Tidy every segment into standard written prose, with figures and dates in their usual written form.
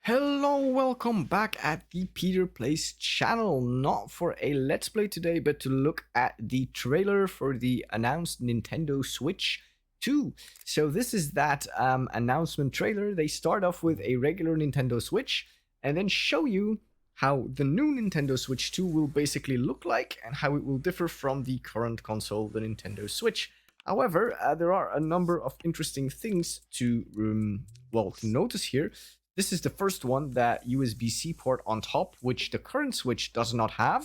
Hello, welcome back at the Peter Plays channel. Not for a Let's Play today, but to look at the trailer for the announced Nintendo Switch 2. So this is that announcement trailer. They start off with a regular Nintendo Switch and then show you how the new Nintendo Switch 2 will basically look like and how it will differ from the current console, the Nintendo Switch. However, there are a number of interesting things to notice here. This is the first one, that USB-C port on top, which the current Switch does not have.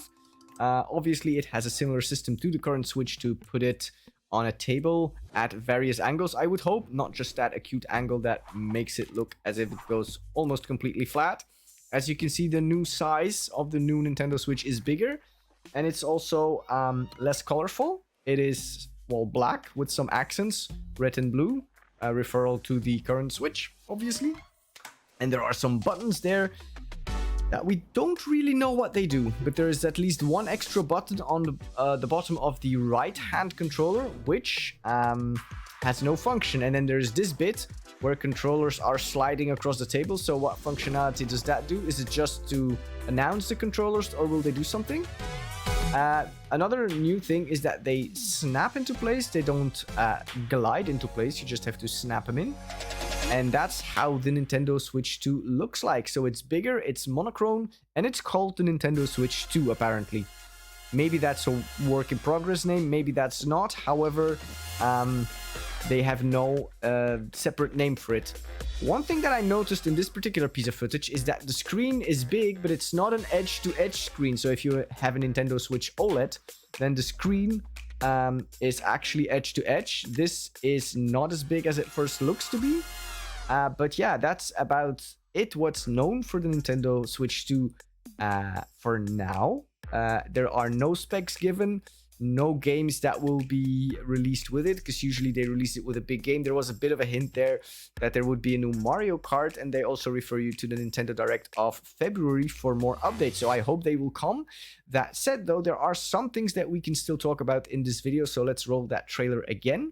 Obviously, it has a similar system to the current Switch to put it on a table at various angles, I would hope. Not just that acute angle that makes it look as if it goes almost completely flat. As you can see, the new size of the new Nintendo Switch is bigger. And it's also less colorful. It is, well, black with some accents, red and blue. A referral to the current Switch, obviously. And there are some buttons there that we don't really know what they do, but there is at least one extra button on the bottom of the right hand controller, which has no function. And then there's this bit where controllers are sliding across the table. So what functionality does that do? Is it just to announce the controllers, or will they do something? Another new thing is that they snap into place. They don't glide into place. You just have to snap them in. And that's how the Nintendo Switch 2 looks like. So it's bigger, it's monochrome, and it's called the Nintendo Switch 2, apparently. Maybe that's a work in progress name, maybe that's not. However, they have no separate name for it. One thing that I noticed in this particular piece of footage is that the screen is big, but it's not an edge-to-edge screen. So if you have a Nintendo Switch OLED, then the screen is actually edge-to-edge. This is not as big as it first looks to be. But yeah, that's about it. What's known for the Nintendo Switch 2 for now. There are no specs given, no games that will be released with it, because usually they release it with a big game. There was a bit of a hint there that there would be a new Mario Kart, and they also refer you to the Nintendo Direct of February for more updates. So I hope they will come. That said, though, there are some things that we can still talk about in this video. So let's roll that trailer again.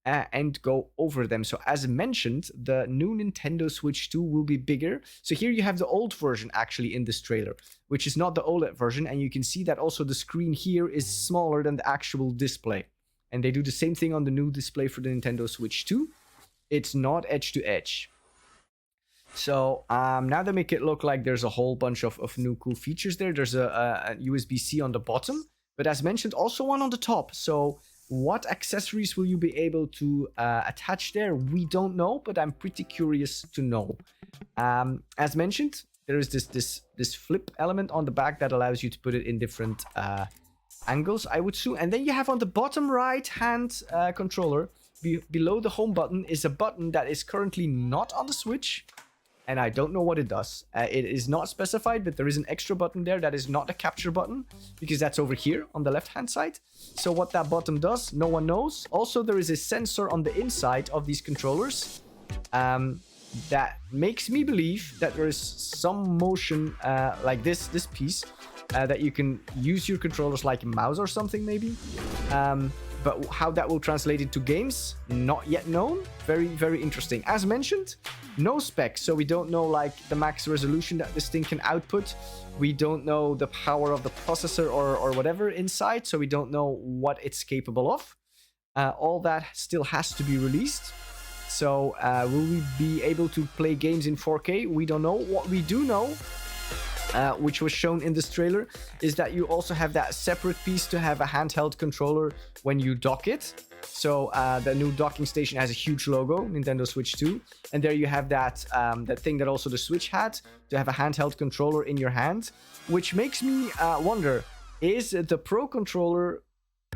And go over them. So as mentioned, the new Nintendo Switch 2 will be bigger. So here you have the old version actually in this trailer, which is not the OLED version. And you can see that also the screen here is smaller than the actual display. And they do the same thing on the new display for the Nintendo Switch 2. It's not edge to edge. So now they make it look like there's a whole bunch of new cool features there. There's a USB-C on the bottom, but as mentioned, also one on the top. So what accessories will you be able to attach there? We don't know, but I'm pretty curious to know. As mentioned, there is this flip element on the back that allows you to put it in different angles, I would assume. And then you have on the bottom right hand controller, below the home button, is a button that is currently not on the Switch. And I don't know what it does. It is not specified, but there is an extra button there that is not a capture button, because that's over here on the left-hand side. So what that button does, no one knows. Also, there is a sensor on the inside of these controllers that makes me believe that there is some motion like this piece that you can use your controllers like a mouse or something maybe. But how that will translate into games, not yet known. Very, very interesting. As mentioned, no specs, so we don't know like the max resolution that this thing can output. We don't know the power of the processor or whatever inside, so we don't know what it's capable of. All that still has to be released. So will we be able to play games in 4K? We don't know. What we do know, which was shown in this trailer, is that you also have that separate piece to have a handheld controller when you dock it. So the new docking station has a huge logo, Nintendo Switch 2, and there you have that that thing that also the Switch had, to have a handheld controller in your hand, which makes me wonder, is the Pro controller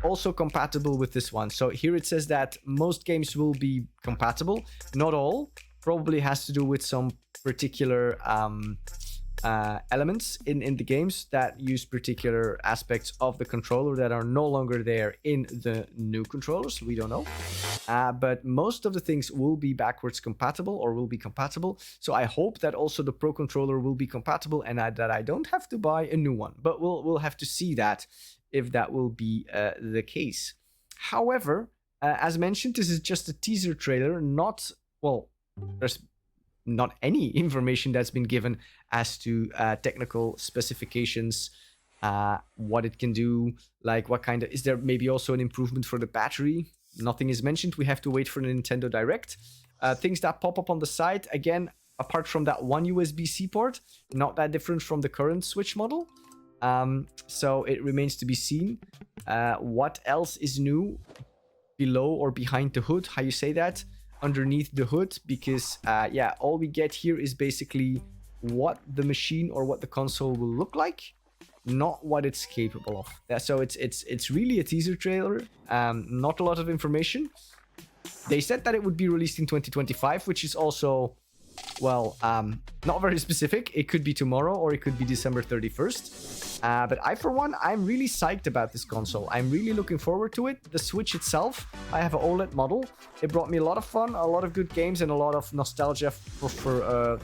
also compatible with this one? So here it says that most games will be compatible, not all. Probably has to do with some particular elements in the games that use particular aspects of the controller that are no longer there in the new controllers. We don't know. But most of the things will be backwards compatible, or will be compatible. So I hope that also the Pro controller will be compatible, and that I don't have to buy a new one. But we'll have to see that, if that will be the case. However, as mentioned, this is just a teaser trailer, not, well, there's not any information that's been given as to technical specifications, what it can do, like what kind of, is there maybe also an improvement for the battery? Nothing is mentioned. We have to wait for the Nintendo Direct. Things that pop up on the side, again, apart from that one USB-C port, not that different from the current Switch model. So it remains to be seen. What else is new below or behind the hood? How you say that? Underneath the hood, because yeah, all we get here is basically what the machine or what the console will look like, not what it's capable of. So it's really a teaser trailer. Not a lot of information. They said that it would be released in 2025, which is also, well, not very specific. It could be tomorrow or it could be December 31st. But I, for one, I'm really psyched about this console. I'm really looking forward to it. The Switch itself, I have an OLED model. It brought me a lot of fun, a lot of good games, and a lot of nostalgia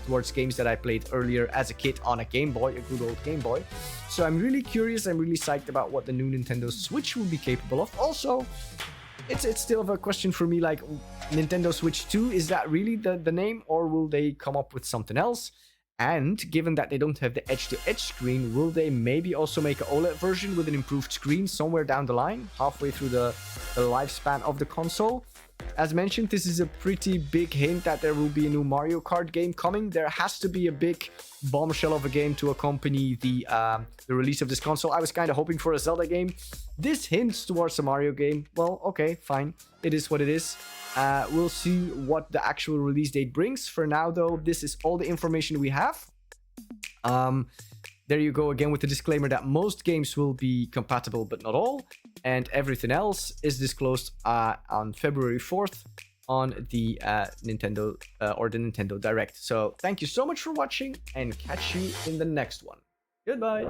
towards games that I played earlier as a kid on a Game Boy, a good old Game Boy. So I'm really curious. I'm really psyched about what the new Nintendo Switch will be capable of. Also, it's still a question for me, like Nintendo Switch 2, is that really the name, or will they come up with something else? And given that they don't have the edge-to-edge screen, will they maybe also make an OLED version with an improved screen somewhere down the line, halfway through the lifespan of the console? As mentioned, this is a pretty big hint that there will be a new Mario Kart game coming. There has to be a big bombshell of a game to accompany the release of this console. I was kind of hoping for a Zelda game. This hints towards a Mario game. Well, okay, fine. It is what it is. We'll see what the actual release date brings. For now, though, this is all the information we have. There you go again with the disclaimer that most games will be compatible, but not all. And everything else is disclosed on February 4th on the Nintendo or the Nintendo Direct. So thank you so much for watching, and catch you in the next one. Goodbye.